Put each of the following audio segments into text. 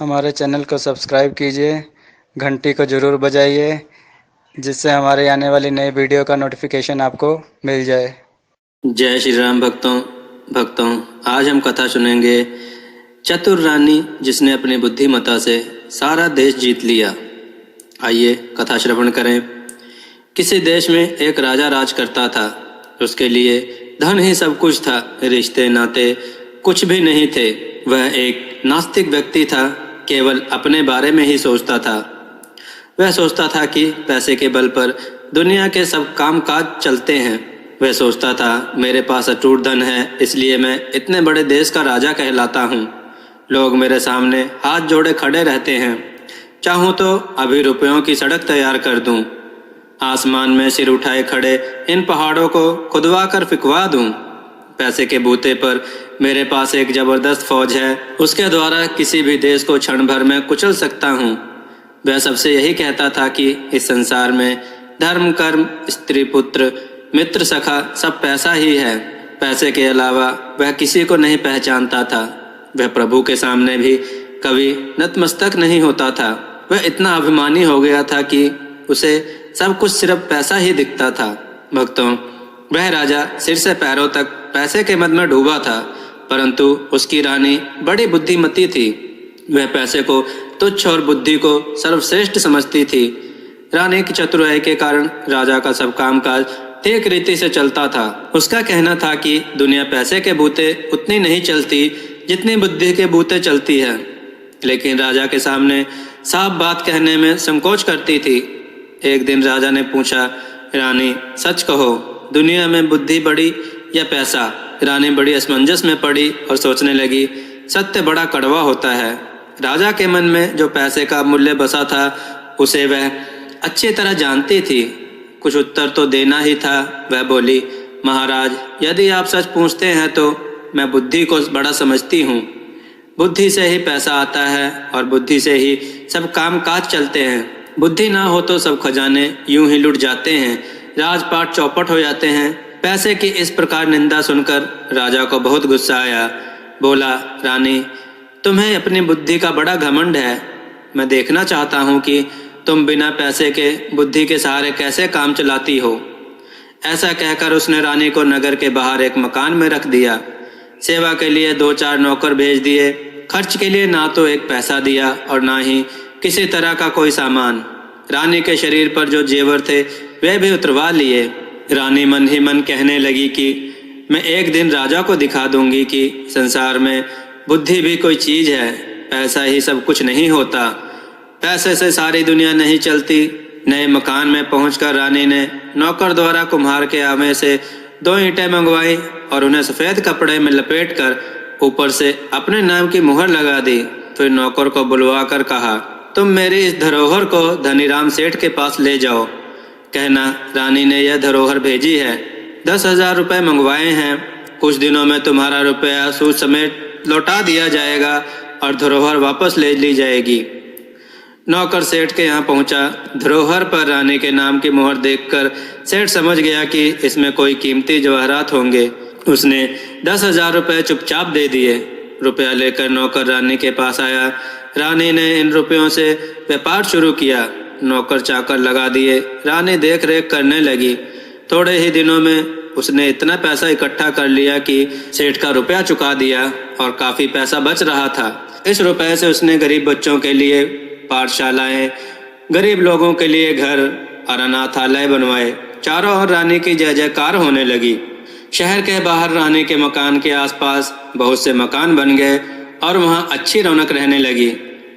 हमारे चैनल को सब्सक्राइब कीजिए, घंटी को ज़रूर बजाइए, जिससे हमारे आने वाली नई वीडियो का नोटिफिकेशन आपको मिल जाए। जय श्री राम भक्तों आज हम कथा सुनेंगे चतुर रानी जिसने अपनी बुद्धिमत्ता से सारा देश जीत लिया। आइए कथा श्रवण करें। किसी देश में एक राजा राज करता था। उसके लिए धन ही सब कुछ था, रिश्ते नाते कुछ भी नहीं थे। वह एक नास्तिक व्यक्ति था, केवल अपने बारे में ही सोचता था। वह सोचता था कि पैसे के बल पर दुनिया के सब काम काज चलते हैं। वह सोचता था मेरे पास अटूट धन है, इसलिए मैं इतने बड़े देश का राजा कहलाता हूँ। लोग मेरे सामने हाथ जोड़े खड़े रहते हैं। चाहूँ तो अभी रुपयों की सड़क तैयार कर दूँ। आसमान में सिर उठाए खड़े इन पहाड़ों को खुदवा कर फिकवा दूँ। पैसे के बूते पर मेरे पास एक जबरदस्त फौज है, उसके द्वारा किसी भी देश को क्षण भर में कुचल सकता हूँ। वह सबसे यही कहता था कि इस संसार में धर्म, कर्म, स्त्री, पुत्र, मित्र, सखा सब पैसा ही है। पैसे के अलावा वह किसी को नहीं पहचानता था। वह प्रभु के सामने भी कभी नतमस्तक नहीं होता था। वह इतना अभिमानी हो गया था कि उसे सब कुछ सिर्फ पैसा ही दिखता था। भक्तों, वह राजा सिर से पैरों तक पैसे के मद में डूबा था, परंतु उसकी रानी बड़ी बुद्धिमती थी। वह पैसे को तुच्छ और बुद्धि को सर्वश्रेष्ठ समझती थी। रानी की चतुराई के कारण राजा का सब कामकाज ठीक रीति से चलता था। उसका कहना था कि दुनिया पैसे के बूते उतनी नहीं चलती जितनी बुद्धि के बूते चलती है, लेकिन राजा के सामने साफ बात कहने में संकोच करती थी। एक दिन राजा ने पूछा, रानी सच कहो, दुनिया में बुद्धि बड़ी या पैसा? रानी बड़ी असमंजस में पड़ी और सोचने लगी, सत्य बड़ा कड़वा होता है। राजा के मन में जो पैसे का मूल्य बसा था उसे वह अच्छी तरह जानती थी। कुछ उत्तर तो देना ही था। वह बोली, महाराज, यदि आप सच पूछते हैं तो मैं बुद्धि को बड़ा समझती हूँ। बुद्धि से ही पैसा आता है और बुद्धि से ही सब काम काज चलते हैं। बुद्धि ना हो तो सब खजाने यूं ही लुट जाते हैं, राजपाट चौपट हो जाते हैं। पैसे की इस प्रकार निंदा सुनकर राजा को बहुत गुस्सा आया। बोला, रानी, तुम्हें अपनी बुद्धि का बड़ा घमंड है। मैं देखना चाहता हूँ कि तुम बिना पैसे के बुद्धि के सहारे कैसे काम चलाती हो। ऐसा कहकर उसने रानी को नगर के बाहर एक मकान में रख दिया। सेवा के लिए 2-4 नौकर भेज दिए। खर्च के लिए ना तो एक पैसा दिया और ना ही किसी तरह का कोई सामान। रानी के शरीर पर जो जेवर थे वे भी उतरवा लिए। रानी मन ही मन कहने लगी कि मैं एक दिन राजा को दिखा दूंगी कि संसार में बुद्धि भी कोई चीज है, पैसा ही सब कुछ नहीं होता। पैसे से सारी दुनिया नहीं चलती। नए मकान में पहुंचकर रानी ने नौकर द्वारा कुम्हार के आमे से 2 ईंटें मंगवाई और उन्हें सफ़ेद कपड़े में लपेटकर ऊपर से अपने नाम की मुहर लगा दी। फिर नौकर को बुलवा कर कहा, तुम मेरी इस धरोहर को धनीराम सेठ के पास ले जाओ। कहना, रानी ने यह धरोहर भेजी है, 10,000 रुपये मंगवाए हैं। कुछ दिनों में तुम्हारा रुपया सूद समेत लौटा दिया जाएगा और धरोहर वापस ले ली जाएगी। नौकर सेठ के यहाँ पहुँचा। धरोहर पर रानी के नाम की मुहर देखकर सेठ समझ गया कि इसमें कोई कीमती जवाहरात होंगे। उसने 10,000 रुपये चुपचाप दे दिए। रुपया लेकर नौकर रानी के पास आया। रानी ने इन रुपयों से व्यापार शुरू किया। नौकर चाकर लगा दिए। रानी देख रेख करने लगी। थोड़े ही दिनों में उसने इतना पैसा इकट्ठा कर लिया कि सेठ का रुपया चुका दिया और काफ़ी पैसा बच रहा था। इस रुपये से उसने गरीब बच्चों के लिए पाठशालाएं, गरीब लोगों के लिए घर और अनाथालय बनवाए। चारों ओर रानी की जय जयकार होने लगी। शहर के बाहर रानी के मकान के आसपास बहुत से मकान बन गए और वहाँ अच्छी रौनक रहने लगी।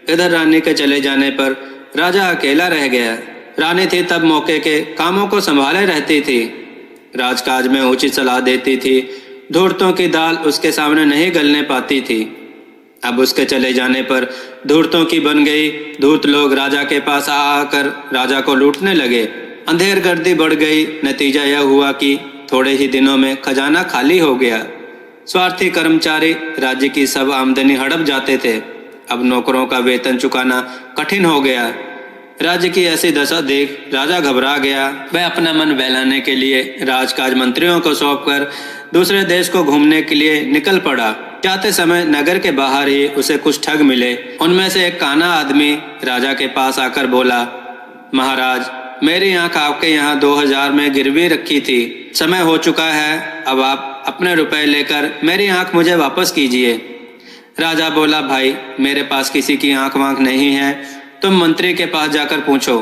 इधर रानी के चले जाने पर राजा अकेला रह गया। रानी थी तब मौके के कामों को संभाले रहती थी। राजकाज में उचित सलाह देती थी। धूर्तों की दाल उसके सामने नहीं गलने पाती थी। अब उसके चले जाने पर धूर्तों की बन गई। धूर्त लोग राजा के पास आ आकर राजा को लूटने लगे। अंधेर गर्दी बढ़ गई। नतीजा यह हुआ कि थोड़े ही दिनों में खजाना खाली हो गया। स्वार्थी कर्मचारी राज्य की सब आमदनी हड़प जाते थे। अब नौकरों का वेतन चुकाना कठिन हो गया। राज्य की ऐसी दशा देख राजा घबरा गया। वह अपना मन बहलाने के लिए राजकाज मंत्रियों को सौंपकर दूसरे देश को घूमने के लिए निकल पड़ा। जाते समय नगर के बाहर ही उसे कुछ ठग मिले। उनमें से एक काना आदमी राजा के पास आकर बोला, महाराज, मेरी आंख आपके यहाँ 2000 में गिरवी रखी थी। समय हो चुका है, अब आप अपने रुपए लेकर मेरी आंख मुझे वापस कीजिए। राजा बोला, भाई, मेरे पास किसी की आंख वांख नहीं है, तुम मंत्री के पास जाकर पूछो।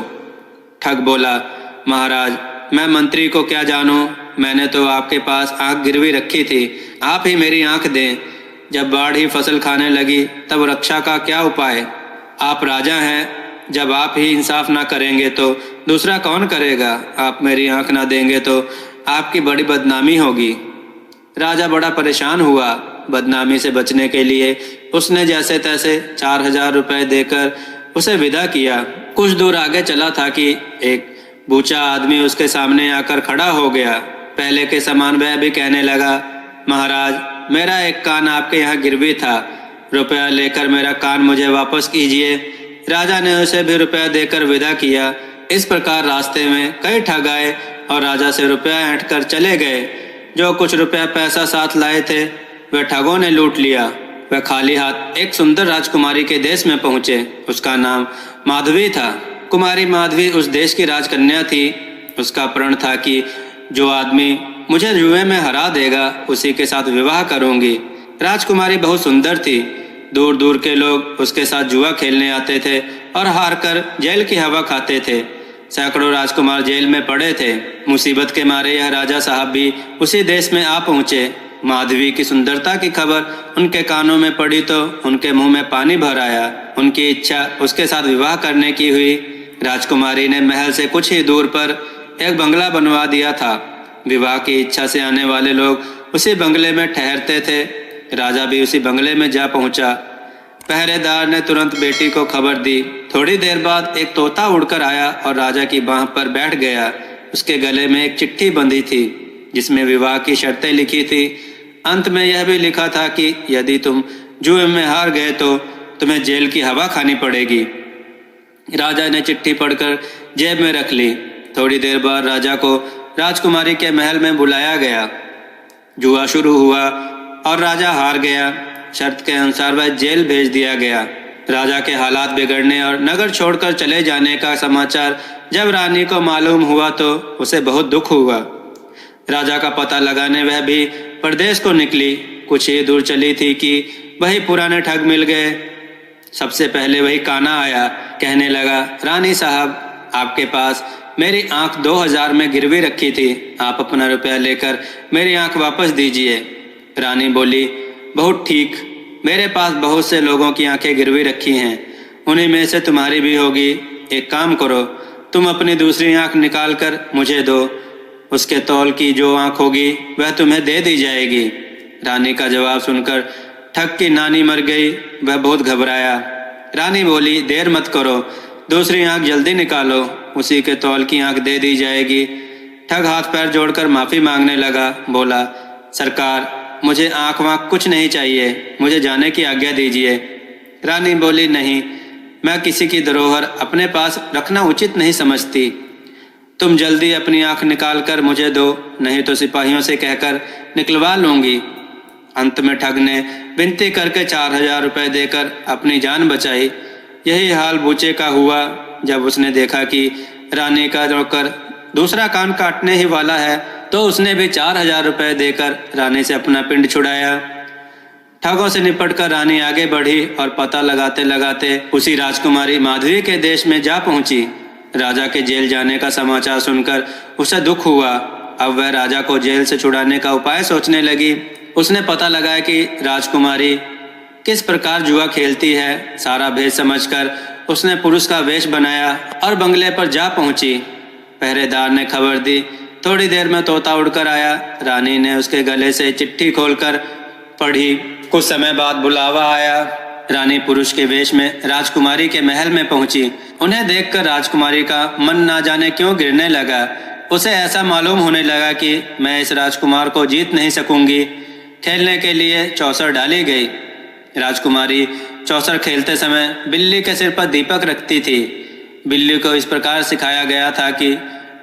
ठग बोला, महाराज, मैं मंत्री को क्या जानूं, मैंने तो आपके पास आंख गिरवी रखी थी, आप ही मेरी आंख दें। जब बाढ़ ही फसल खाने लगी तब रक्षा का क्या उपाय? आप राजा हैं, जब आप ही इंसाफ ना करेंगे तो दूसरा कौन करेगा? आप मेरी आंख ना देंगे तो आपकी बड़ी बदनामी होगी। राजा बड़ा परेशान हुआ। बदनामी से बचने के लिए उसने जैसे तैसे 4000 रुपए देकर उसे विदा किया। कुछ दूर आगे चला था कि एक बूचा आदमी उसके सामने आकर खड़ा हो गया। पहले के समान वह भी कहने लगा, महाराज, मेरा एक कान आपके यहाँ गिरवी था, रुपया लेकर मेरा कान मुझे वापस कीजिए। राजा ने उसे भी रुपया देकर विदा किया। इस प्रकार रास्ते में कई ठग आए और राजा से रुपया ऐंठ कर चले गए। जो कुछ रुपया पैसा साथ लाए थे वह ठगों ने लूट लिया। वह खाली हाथ एक सुंदर राजकुमारी के देश में पहुंचे। उसका नाम माधवी था। कुमारी माधवी उस देश की राजकन्या थी। उसका प्रण था कि जो आदमी मुझे जुए में हरा देगा उसी के साथ विवाह करूंगी। राजकुमारी बहुत सुंदर थी। दूर दूर के लोग उसके साथ जुआ खेलने आते थे और हार कर जेल की हवा खाते थे। सैकड़ों राजकुमार जेल में पड़े थे। मुसीबत के मारे यह राजा साहब भी उसी देश में आ पहुंचे। माधवी की सुंदरता की खबर उनके कानों में पड़ी तो उनके मुंह में पानी भर आया। उनकी इच्छा उसके साथ विवाह करने की हुई। राजकुमारी ने महल से कुछ ही दूर पर एक बंगला बनवा दिया था। विवाह की इच्छा से आने वाले लोग उसी बंगले में ठहरते थे। राजा भी उसी बंगले में जा पहुंचा। पहरेदार ने तुरंत बेटी को खबर दी। थोड़ी देर बाद एक तोता उड़कर आया और राजा की बाह पर बैठ गया। उसके गले में एक चिट्ठी बंधी थी जिसमें विवाह की शर्तें लिखी थी। अंत में यह भी लिखा था कि यदि तुम जुए में हार गए तो तुम्हें जेल की हवा खानी पड़ेगी। राजा ने चिट्ठी पढ़कर जेब में रख ली। थोड़ी देर बाद राजा को राजकुमारी के महल में बुलाया गया। जुआ शुरू हुआ और राजा हार गया। शर्त के अनुसार वह जेल भेज दिया गया। राजा के हालात बिगड़ने और नगर छोड़कर चले जाने का समाचार जब रानी को मालूम हुआ तो उसे बहुत दुख हुआ। राजा का पता लगाने वह भी प्रदेश को निकली। कुछ ही दूर चली थी कि वही पुराने ठग मिल गए। सबसे पहले वही काना आया। कहने लगा, रानी साहब, आपके पास मेरी आंख 2000 में गिरवी रखी थी, आप अपना रुपया लेकर मेरी आंख वापस दीजिए। रानी बोली, बहुत ठीक, मेरे पास बहुत से लोगों की आंखें गिरवी रखी हैं, उन्हीं में से तुम्हारी भी होगी। एक काम करो, तुम अपनी दूसरी आंख निकाल कर मुझे दो। उसके तौल की जो आंख होगी वह तुम्हें दे दी जाएगी। रानी का जवाब सुनकर ठग की नानी मर गई। वह बहुत घबराया। रानी बोली, देर मत करो, दूसरी आंख जल्दी निकालो, उसी के तौल की आंख दे दी जाएगी। ठग हाथ पैर जोड़कर माफी मांगने लगा। बोला, सरकार, मुझे आंख वाँख कुछ नहीं चाहिए, मुझे जाने की आज्ञा दीजिए। रानी बोली, नहीं, मैं किसी की धरोहर अपने पास रखना उचित नहीं समझती। तुम जल्दी अपनी आंख निकाल कर मुझे दो, नहीं तो सिपाहियों से कहकर निकलवा लूंगी। अंत में ठग ने विनती करके 4000 रुपये देकर अपनी जान बचाई। यही हाल बूचे का हुआ। जब उसने देखा कि रानी का नौकर दूसरा कान काटने ही वाला है तो उसने भी 4000 रुपये देकर रानी से अपना पिंड छुड़ाया। ठगों से निपटकर रानी आगे बढ़ी और पता लगाते लगाते उसी राजकुमारी माधवी के देश में जा पहुंची। राजा के जेल जाने का समाचार सुनकर उसे दुख हुआ। अब वह राजा को जेल से छुड़ाने का उपाय सोचने लगी। उसने पता लगाया कि राजकुमारी किस प्रकार जुआ खेलती है। सारा भेद समझकर उसने पुरुष का वेश बनाया और बंगले पर जा पहुंची। पहरेदार ने खबर दी। थोड़ी देर में तोता उड़कर आया। रानी ने उसके गले से चिट्ठी खोलकर पढ़ी। कुछ समय बाद बुलावा आया। रानी पुरुष के वेश में राजकुमारी के महल में पहुंची। उन्हें देखकर राजकुमारी का मन ना जाने क्यों गिरने लगा। उसे ऐसा मालूम होने लगा कि मैं इस राजकुमार को जीत नहीं सकूंगी। खेलने के लिए चौसर डाली गई। राजकुमारी चौसर खेलते समय बिल्ली के सिर पर दीपक रखती थी। बिल्ली को इस प्रकार सिखाया गया था कि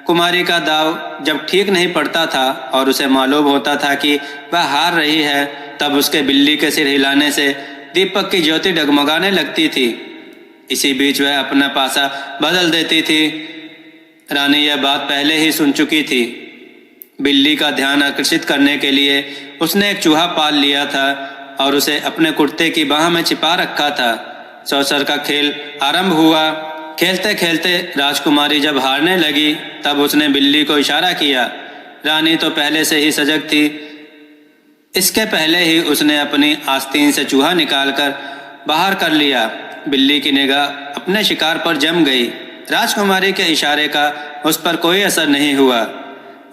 कुमारी का दाव जब ठीक नहीं पड़ता था और उसे मालूम होता था कि वह हार रही है तब उसके बिल्ली के सिर हिलाने से दीपक की ज्योति डगमगाने लगती थी। इसी बीच वह अपना पासा बदल देती थी। रानी यह बात पहले ही सुन चुकी थी। बिल्ली का ध्यान आकर्षित करने के लिए उसने एक चूहा पाल लिया था और उसे अपने कुर्ते की बाह में छिपा रखा था। सौसर का खेल आरंभ हुआ। खेलते खेलते राजकुमारी जब हारने लगी तब उसने बिल्ली को इशारा किया। रानी तो पहले से ही सजग थी। इसके पहले ही उसने अपनी आस्तीन से चूहा निकालकर बाहर कर लिया। बिल्ली की निगाह अपने शिकार पर जम गई। राजकुमारी के इशारे का उस पर कोई असर नहीं हुआ।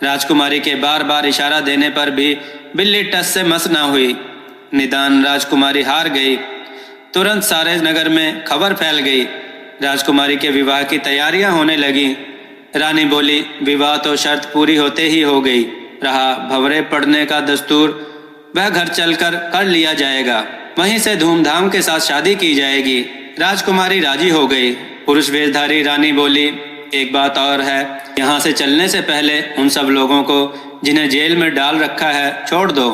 राजकुमारी के बार बार इशारा देने पर भी बिल्ली टस से मस न हुई। निदान राजकुमारी हार गई। तुरंत सारे नगर में खबर फैल गई। राजकुमारी के विवाह की तैयारियां होने लगी। रानी बोली, विवाह तो शर्त पूरी होते ही हो गई। रहा भंवरे पड़ने का दस्तूर, वह घर चलकर कर लिया जाएगा। वहीं से धूमधाम के साथ शादी की जाएगी। राजकुमारी राजी हो गई। पुरुष वेशधारी रानी बोली, एक बात और है, यहाँ से चलने से पहले उन सब लोगों को जिन्हें जेल में डाल रखा है छोड़ दो,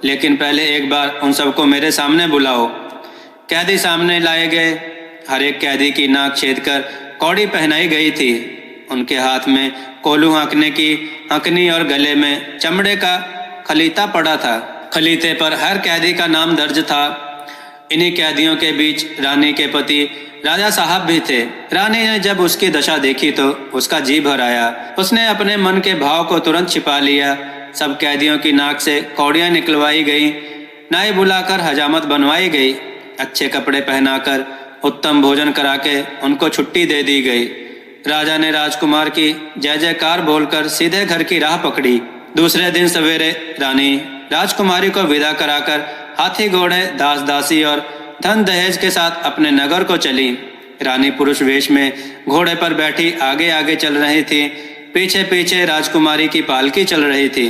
लेकिन पहले एक बार उन सबको मेरे सामने बुलाओ। कैदी सामने लाए गए। हर एक कैदी की नाक छेद कर कौड़ी पहनाई गई थी। उनके हाथ में कोल्हू हाँकने की हंकनी और गले में चमड़े का खलीता पड़ा था। खलीते पर हर कैदी का नाम दर्ज था। इन्हीं कैदियों के बीच रानी के पति राजा साहब भी थे। रानी ने जब उसकी दशा देखी तो उसका जी भर आया। उसने अपने मन के भाव को तुरंत छिपा लिया। सब कैदियों की नाक से कौड़ियां निकलवाई गई। नाई बुलाकर हजामत बनवाई गई। अच्छे कपड़े पहनाकर उत्तम भोजन करा के उनको छुट्टी दे दी गई। राजा ने राजकुमार की जय जयकार बोलकर सीधे घर की राह पकड़ी। दूसरे दिन सवेरे रानी राजकुमारी को विदा कराकर हाथी घोड़े, दास दासी और धन दहेज के साथ अपने नगर को चली। रानी पुरुष वेश में घोड़े पर बैठी आगे आगे चल रही थी। पीछे पीछे राजकुमारी की पालकी चल रही थी।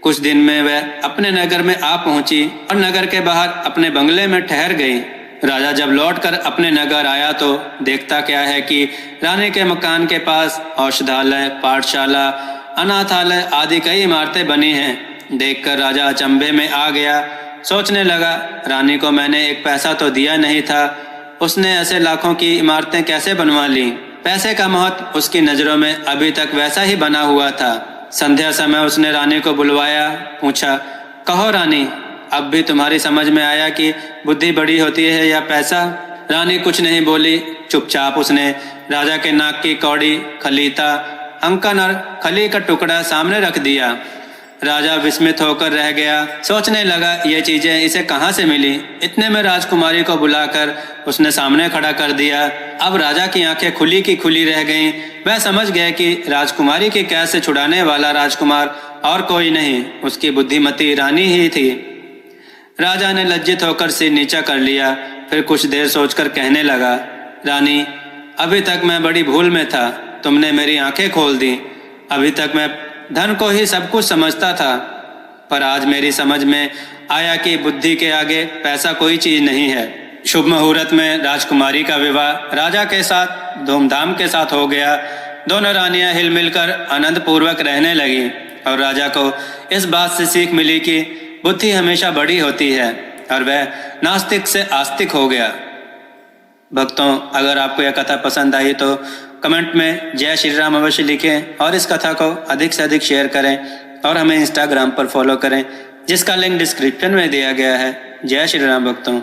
कुछ दिन में वह अपने नगर में आ पहुंची और नगर के बाहर अपने बंगले में ठहर गई। राजा जब लौटकर अपने नगर आया तो देखता क्या है कि रानी के मकान के पास औषधालय, पाठशाला, अनाथालय आदि कई इमारतें बनी हैं। देखकर राजा अचंभे में आ गया। सोचने लगा, रानी को मैंने एक पैसा तो दिया नहीं था, उसने ऐसे लाखों की इमारतें कैसे बनवा ली। पैसे का महत्व उसकी नजरों में अभी तक वैसा ही बना हुआ था। संध्या समय उसने रानी को बुलवाया। पूछा, कहो रानी, अब भी तुम्हारी समझ में आया कि बुद्धि बड़ी होती है या पैसा? रानी कुछ नहीं बोली। चुपचाप उसने राजा के नाक की कौड़ी, खलीता, अंकन और खली का टुकड़ा सामने रख दिया। राजा विस्मित होकर रह गया। सोचने लगा, ये चीजें इसे कहाँ से मिली। इतने में राजकुमारी को बुलाकर उसने सामने खड़ा कर दिया। अब राजा की आंखें खुली की खुली रह गईं। वह समझ गए कि राजकुमारी की कैद से छुड़ाने वाला राजकुमार और कोई नहीं, उसकी बुद्धिमती रानी ही थी। राजा ने लज्जित होकर सिर नीचा कर लिया। फिर कुछ देर सोचकर कहने लगा, रानी, अभी तक मैं बड़ी भूल में था। तुमने मेरी आंखें खोल दी। अभी तक मैं धन को ही सब कुछ समझता था, पर आज मेरी समझ में आया कि बुद्धि के आगे पैसा कोई चीज नहीं है। शुभ मुहूर्त में राजकुमारी का विवाह राजा के साथ धूमधाम के साथ हो गया। दोनों रानियां हिल मिलकर आनंद पूर्वक रहने लगी और राजा को इस बात से सीख मिली कि बुद्धि हमेशा बड़ी होती है और वह नास्तिक से आस्तिक हो गया। भक्तों, अगर आपको यह कथा पसंद आई तो कमेंट में जय श्री राम अवश्य लिखें और इस कथा को अधिक से अधिक शेयर करें और हमें इंस्टाग्राम पर फॉलो करें, जिसका लिंक डिस्क्रिप्शन में दिया गया है। जय श्री राम भक्तों।